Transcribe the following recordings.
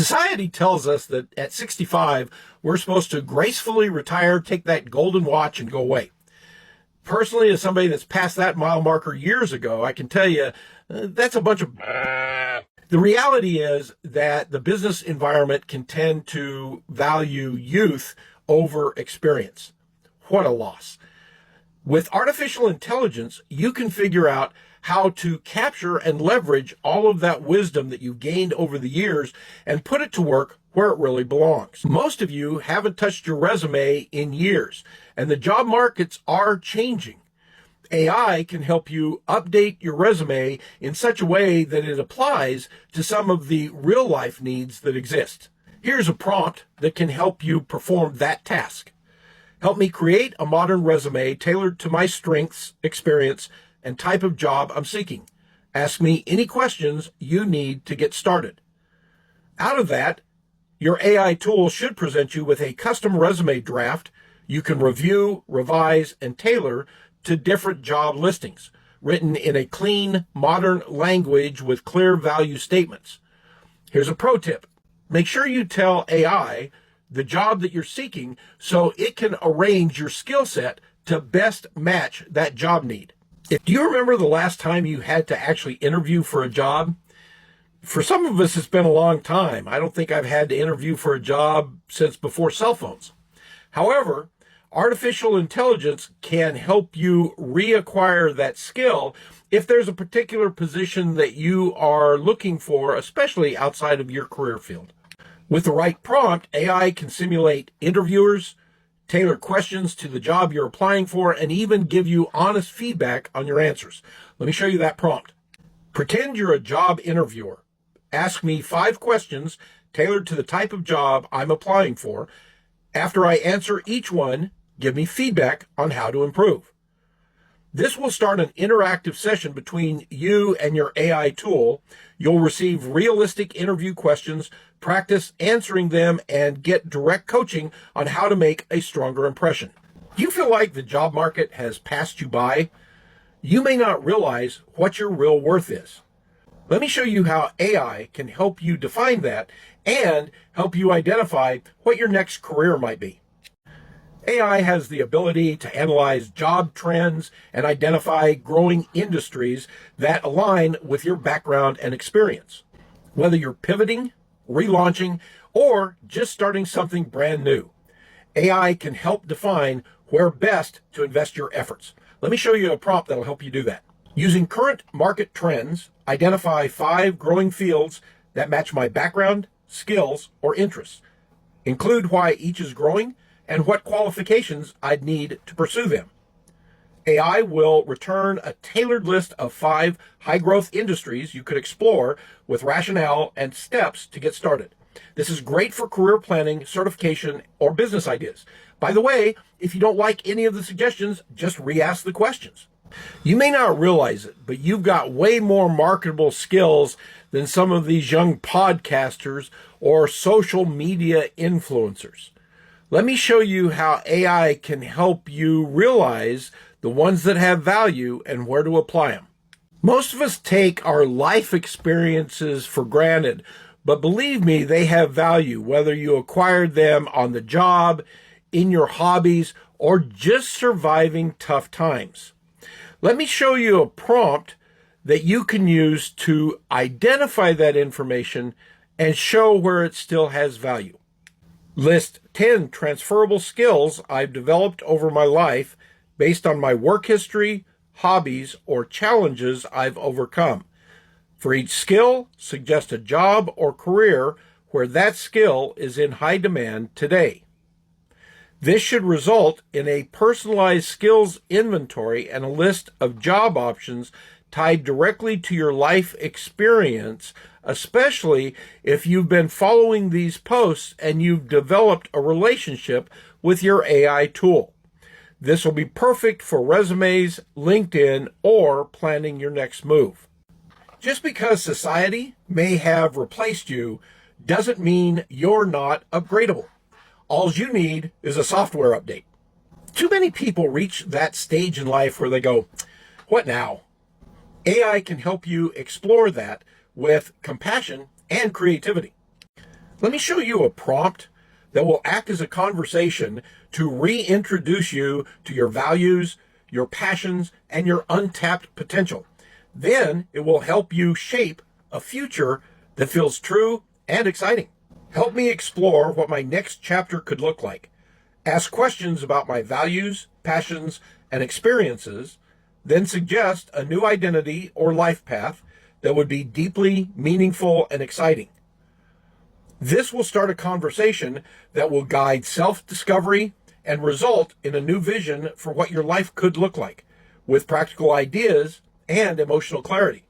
Society tells us that at 65, we're supposed to gracefully retire, take that golden watch, and go away. Personally, as somebody that's passed that mile marker years ago, I can tell you that's a bunch of... The reality is that the business environment can tend to value youth over experience. What a loss. With artificial intelligence, you can figure out how to capture and leverage all of that wisdom that you've gained over the years and put it to work where it really belongs. Most of you haven't touched your resume in years, and the job markets are changing. AI can help you update your resume in such a way that it applies to some of the real-life needs that exist. Here's a prompt that can help you perform that task. Help me create a modern resume tailored to my strengths, experience, and type of job I'm seeking. Ask me any questions you need to get started. Out of that, your AI tool should present you with a custom resume draft you can review, revise, and tailor to different job listings, written in a clean, modern language with clear value statements. Here's a pro tip. Make sure you tell AI the job that you're seeking so it can arrange your skill set to best match that job need. Do you remember the last time you had to actually interview for a job? For some of us, it's been a long time. I don't think I've had to interview for a job since before cell phones. However, artificial intelligence can help you reacquire that skill if there's a particular position that you are looking for, especially outside of your career field. With the right prompt, AI can simulate interviewers, tailor questions to the job you're applying for, and even give you honest feedback on your answers. Let me show you that prompt. Pretend you're a job interviewer. Ask me 5 questions tailored to the type of job I'm applying for. After I answer each one, give me feedback on how to improve. This will start an interactive session between you and your AI tool. You'll receive realistic interview questions, practice answering them, and get direct coaching on how to make a stronger impression. Do you feel like the job market has passed you by? You may not realize what your real worth is. Let me show you how AI can help you define that and help you identify what your next career might be. AI has the ability to analyze job trends and identify growing industries that align with your background and experience. Whether you're pivoting, relaunching, or just starting something brand new, AI can help define where best to invest your efforts. Let me show you a prompt that'll help you do that. Using current market trends, identify 5 growing fields that match my background, skills, or interests. Include why each is growing and what qualifications I'd need to pursue them. AI will return a tailored list of 5 high-growth industries you could explore with rationale and steps to get started. This is great for career planning, certification, or business ideas. By the way, if you don't like any of the suggestions, just re-ask the questions. You may not realize it, but you've got way more marketable skills than some of these young podcasters or social media influencers. Let me show you how AI can help you realize the ones that have value and where to apply them. Most of us take our life experiences for granted, but believe me, they have value, whether you acquired them on the job, in your hobbies, or just surviving tough times. Let me show you a prompt that you can use to identify that information and show where it still has value. List 10 transferable skills I've developed over my life based on my work history, hobbies, or challenges I've overcome. For each skill, suggest a job or career where that skill is in high demand today. This should result in a personalized skills inventory and a list of job options tied directly to your life experience, especially if you've been following these posts and you've developed a relationship with your AI tool. This will be perfect for resumes, LinkedIn, or planning your next move. Just because society may have replaced you doesn't mean you're not upgradable. All you need is a software update. Too many people reach that stage in life where they go, "What now?" AI can help you explore that with compassion and creativity. Let me show you a prompt that will act as a conversation to reintroduce you to your values, your passions, and your untapped potential. Then it will help you shape a future that feels true and exciting. Help me explore what my next chapter could look like. Ask questions about my values, passions, and experiences, then suggest a new identity or life path that would be deeply meaningful and exciting. This will start a conversation that will guide self-discovery and result in a new vision for what your life could look like, with practical ideas and emotional clarity.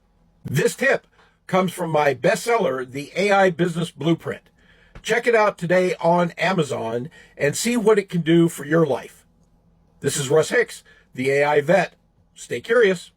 This tip comes from my bestseller, The AI Business Blueprint. Check it out today on Amazon and see what it can do for your life. This is Russ Hicks, the AI vet. Stay curious.